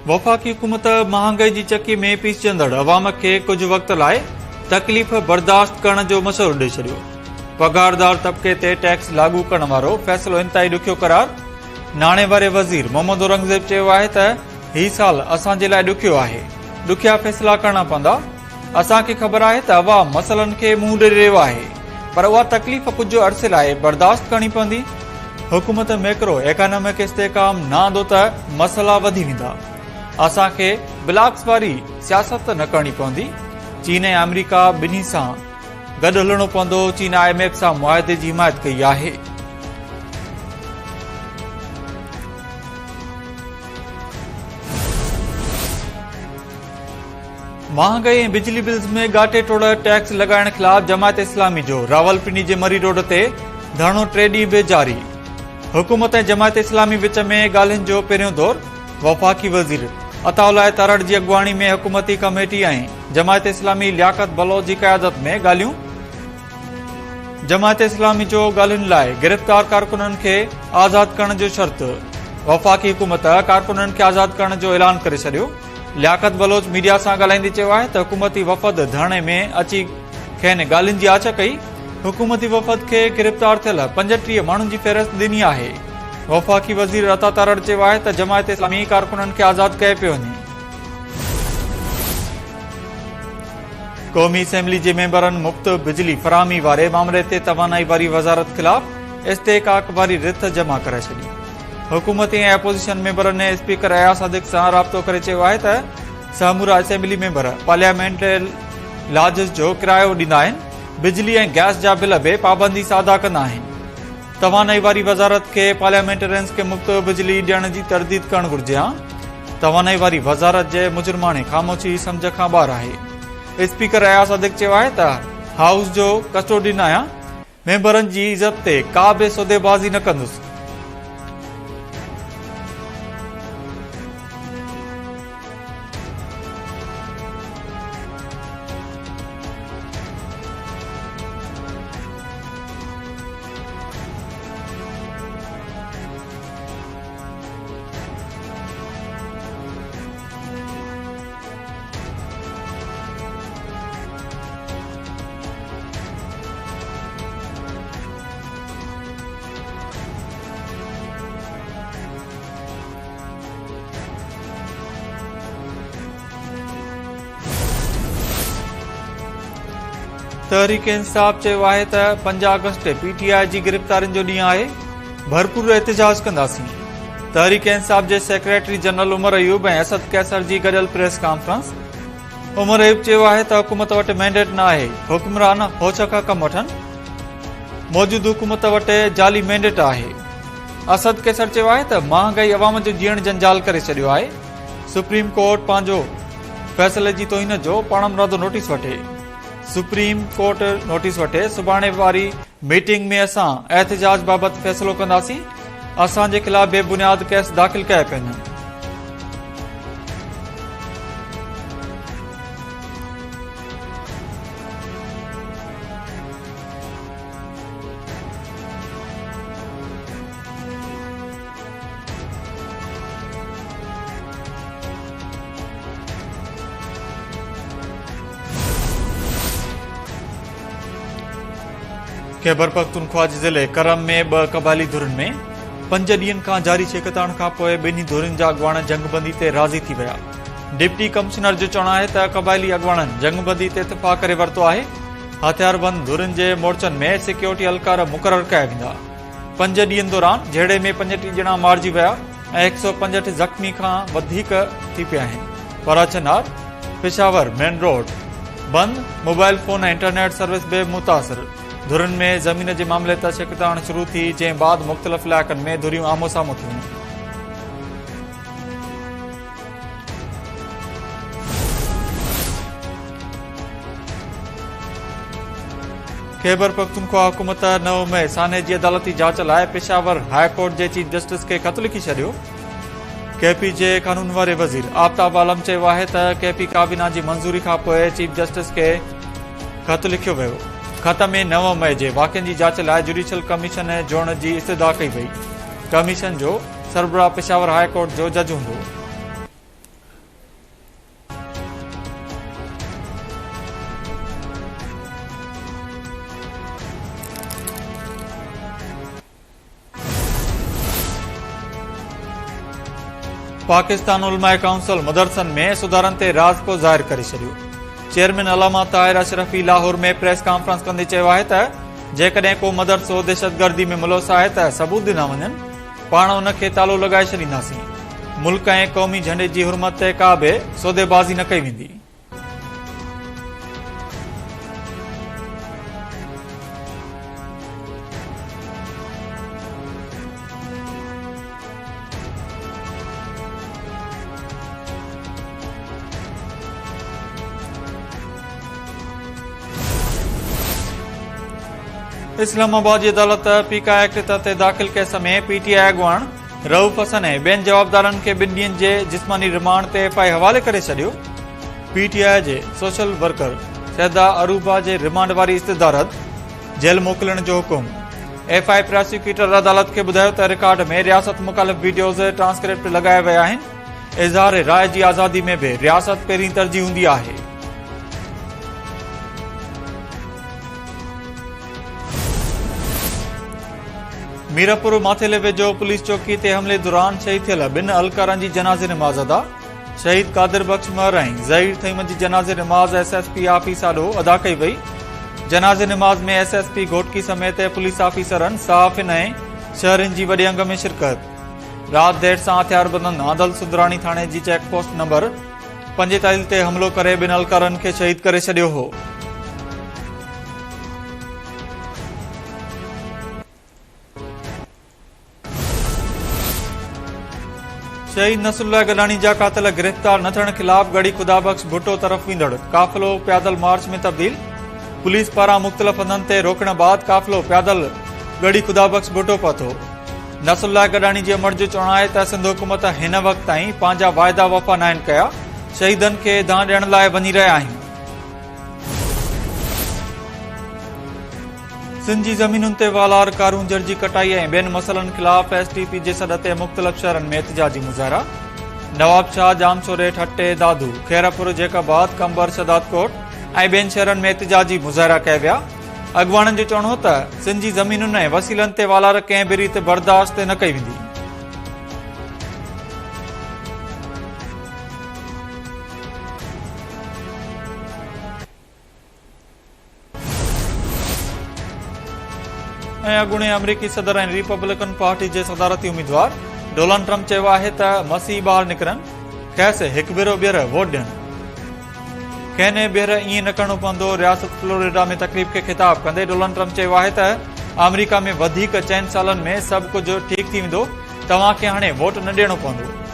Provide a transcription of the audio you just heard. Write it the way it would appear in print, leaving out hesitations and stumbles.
वफ़ाक़ी हुकूमत महांगाई जी चक्की में पीसजंदड़ अवाम खे कुछ वक्त लाइ तकलीफ़ बर्दाश्त करण जो मशवरो ॾेई छॾियो। पगारदार तबके ते टैक्स लागू करण वारो फ़ैसिलो इंतहाई ॾुखियो करार। नाणे वारे वज़ीर मोहम्मद औरंगज़ेब चयो आहे त ही साल असां जे लाइ ॾुखियो आहे, ॾुखिया फ़ैसिला करणा पवंदा। असांखे ख़बर आहे त अवाम मसइलनि खे मुंहुं ॾेई रहियो आहे, पर उहा तकलीफ़ कुझु अरसे लाइ बर्दाश्त करणी पवंदी। हुकूमत मैक्रो इकोनॉमिक इस्तेहकाम न आंदो त मसइला वधी वेंदा। असांखे ब्लॉक्स वारी सियासत न करणी पवंदी। चीन ऐं अमेरिका ॿिन्ही सां गॾु हलणो पवंदो। चीन IMF सां मुआहदे जी हिमायत कई आहे। महांगाई ऐं बिजली बिल्स में गाटे टोड़ टैक्स लॻाइण ख़िलाफ़ जमायत इस्लामी जो रावलपिंडी जे मरी रोड ते धरणो 3 ॾींहं बि जारी। हुकूमत ऐं जमायत इस्लामी विच में ॻाल्हियुनि जो पहिरियों दौर। वफ़ाक़ी वज़ीर अताउल्लाह तरड़ जी अॻुवाणी में हुकूमती कमेटी ऐं जमायत इस्लामी लियाकत बलोच जी क़यादत में ॻाल्हियूं। जमायत इस्लामी जो ॻाल्हियुनि लाइ गिरफ़्तार कारकुननि खे आज़ाद करण जो शर्त। वफ़ाक़ी हुकूमत कारकुननि खे आज़ाद करण जो ऐलान करे छॾियो। लियाकत बलोच मीडिया सां ॻाल्हाईंदे चयो आहे त हुकूमती वफ़द धरणे में अची खेनि ॻाल्हियुनि जी आच कई। हुकूमती वफ़द खे गिरफ़्तार थियल 35 माण्हुनि जी फ़हरिस्त ॾिनी आहे। वफ़ाक़ी वज़ीर अता तरड़ चयो आहे त जमायत इस्लामी कारकुननि खे आज़ाद कयो पियो वञे। क़ौमी असेंबली जे मेंबरनि मुफ़्त बिजली फ़राहमी वारे मामले ते तवानाई वारी वज़ारत ख़िलाफ़ इस्तेहक़ाक़ वारी रिथ जमा करे छॾी। हुकूमती ऐं अपोज़िशन मेंबरनि स्पीकर अयाज़ सदिक़ सां राब्तो करे चयो आहे त सामूरा असेंबली मेंबर पार्लियामेंटल लाजिस जो किरायो ॾींदा आहिनि। बिजली ऐं गैस जा बिल बि पाबंदी सां अदा कंदा आहिनि। तवानाई वारी वज़ारत खे पार्लियामेंटेरियंस खे मुफ़्त बिजली ॾियण जी तरदीद करणु घुर्जे हा। तवानाई वारी वज़ारत जे मुजरमाणे ख़ामोशी सम्झ खां ॿाहिरि आहे। स्पीकर अयाज़ सदिक़ चयो आहे त हाउस जो कस्टोडियन आहियां, मेंबरनि जी इज़त ते का बि सौदेबाज़ी न कंदुसि। तहरीक इंसाफ़ चयो आहे त 5 अगस्त PTI जी गिरफ़्तारियुनि जो ॾींहुं आहे। भरपूर एहतिजाज कंदासीं। तहरीक इंसाफ़ जे सेक्रेटरी जनरल उमर अयूब ऐं असद कैसर जी गॾियल प्रेस कॉन्फ्रेंस। उमर अयूब चयो आहे त हुकूमत वटि मैंडेट न आहे, हुक्मरान होच खां कमु वठनि। मौजूदु हुकूमत वटि जाली मैंडेट आहे। असद कैसर चयो आहे त महांगाई अवाम जो जीअण जंजाल करे छॾियो आहे। सुप्रीम कोर्ट पंहिंजो फ़ैसिले जी तौहीन जो पाण मुरादो नोटिस वठे। सुप्रीम कोर्ट नोटिस वठे। सुभाणे वारी मीटिंग में असां एहतिजाज बाबति फ़ैसिलो कंदासीं। असांजे ख़िलाफ़ बेबुनियाद केस दाख़िल कया पिया आहिनि। खैबर पख्तूनख्वा जिले करम में 2 क़बाइली धुरनि में 5 ॾींहनि खां जारी छिकताण खां पोइ ॿिन्ही धुरनि जा अॻुवाण जंगबंदी ते राज़ी थी विया। डिप्टी कमिश्नर जो चवणु आहे त क़बाइली अॻुवाणनि जंगबंदी ते इतफ़ाक़ करे वरितो आहे। हथियारबंद धुरनि जे मोर्चनि में सिक्योरिटी एहलकार मुक़ररु कया वेंदा। 5 ॾींहनि दौरान झेड़े में 35 ॼणा मारिजी विया ऐं 165 ज़ख़्मी खां वधीक थी पिया आहिनि। पराचनार पेशावर मेन रोड बंद। मोबाइल फोन ऐं इंटरनेट सर्विस बि मुतासिर। धुरनि में ज़मीन जे मामले ते छिकताण शुरू थी, जंहिं बाद मुख़्तलिफ़ इलाइक़नि में धुरियूं आमो साम्हूं थियूं। खैबर पख्तूनख्वा हुकूमत 9 मई साने जी अदालती जांच लाइ पेशावर हाई कोर्ट जे चीफ जस्टिस खे ख़त लिखी छॾियो। KP जे कानून वारे वज़ीर आफ्ताब आलम चयो आहे त KP काबीना जी मंज़ूरी खां पोइ चीफ जस्टिस खे ख़त लिखियो वियो। खत में 9 मई जे वाक़िअनि जी जांच लाइ जुडिशल कमीशन जोड़ण जी इस्तदा कई वई। कमीशन जो सरबराह पेशावर हाई कोर्ट जो जज हूंदो। पाकिस्तान उलमाए काउंसिल मदरसन में सुधारन ते राज़को ज़ाहिर करे छडि॒यो। चेयरमैन अलामा ताहिर अशरफी लाहौर में प्रेस कॉन्फ्रेंस कंदे चयो आहे त जेकॾहिं को मदरसो दहशतगर्दी में मुलवस आहे त सबूत ॾिना वञनि, पाण उन खे तालो लॻाए छॾींदासीं। मुल्क ऐं क़ौमी झंडे जी हुरमत ते का बि सौदेबाज़ी न कई वेंदी। इस्लामाबाद जी अदालत पीका एक्ट तहत दाख़िल केस में पीटीआई अॻुवाण रऊफ़ हसन ऐं ॿियनि जवाबदारनि खे 2 ॾींहनि जे जिस्मानी रिमांड ते एफआई हवाले करे छडि॒यो। पीटीआई जे सोशल वर्कर सैदा अरूबा जे रिमांड वारी इस्तदारत जेल मोकिलण जो हुकुम। एफआई प्रोसिक्यूटर अदालत खे ॿुधायो त रिकॉर्ड में रियासत मुखालिफ़ वीडियोज़ ट्रांसक्रिप्ट लॻाया विया आहिनि। इज़हार राय जी आज़ादी में बि रियासत पहिरीं तरजीह हूंदी आहे। मीरापुर माथेले वेझो पुलिस चौकी ते हमले दौरान शहीद थियल 2 अहलकारनि जी जनाज़े नमाज़ अदा। शहीद कादिर बख्श मर ऐं ज़हीर थईमन जी जनाज़े नमाज़ एसएसपी ऑफिस आॾो अदा कई वई। जनाज़े नमाज़ में एसएसपी घोटकी समेत पुलिस ऑफिसरनि, सहाफ़िन ऐं शहरनि जी वॾे अंग में शिरकत। रात देर सां हथियारबंदनि आदल सुंदराणी थाणे जी चेकपोस्ट नंबर 45 ते हमलो करे 2 अहलकारनि खे शहीद करे छडि॒यो हो। शहीद नसरुल्लाह गडानी जा कातिल गिरफ़्तार न थियण ख़िलाफ़ गढ़ी खुदाबख्श भुट्टो तरफ़ वेंदड़ काफ़िलो पैदल मार्च में तब्दील। पुलिस पारां मुख़्तलिफ़ हंधनि ते रोकण बाद काफ़िलो पैदल गढ़ी खुदाबख्श भुट्टो पहुतो। नसरुल्लाह गडानी जी अमर जो चवणु आहे त सिंध हुकूमत हिन वक़्त ताईं पंहिंजा वाइदा वफ़ा न आहिनि कया। शहीदनि खे दान ॾियण लाइ वञी रहिया आहियूं। सिंध जी ज़मीनुनि ते वालार कारूं जर्जी कटाई ऐं ॿियनि मसइलनि ख़िलाफ़ एसटीपी जे सॾ ते मुख़्तलिफ़ शहरनि में एहतिजाजी मुज़ाहिरा। नवाबशाह, जामशोरे, ठट्टे, दादू, खैरापुर, जैकाबाद, कंबर, शदादकोट ऐं ॿियनि शहरनि में एहतिजाजी मुज़ाहिरा कया विया। अॻुवाणनि जो चवणो हो त सिंध जी ज़मीनुनि ऐं वसीलनि ते वालार कंहिं बि रीति बर्दाश्त न कई वेंदी। ऐं अॻूणे अमरीकी सदर ऐं रिपब्लिकन पार्टी जे सदारती उम्मीदवार डोनाल्ड ट्रम्प चयो आहे त मसीह ॿाहिरि निकिरनि, खेसि हिकु भेरो ॿीहर वोट ॾियनि। कंहिं ॿीहर ईअं न करणो पवंदो। रियासत फ्लोरिडा में तकरीब खे ख़िताब कंदे डोनाल्ड ट्रम्प चयो आहे त अमरीका में वधीक 4 सालनि में सभु कुझु ठीकु थी वेंदो, तव्हां खे हाणे वोट न ॾियणो पवंदो।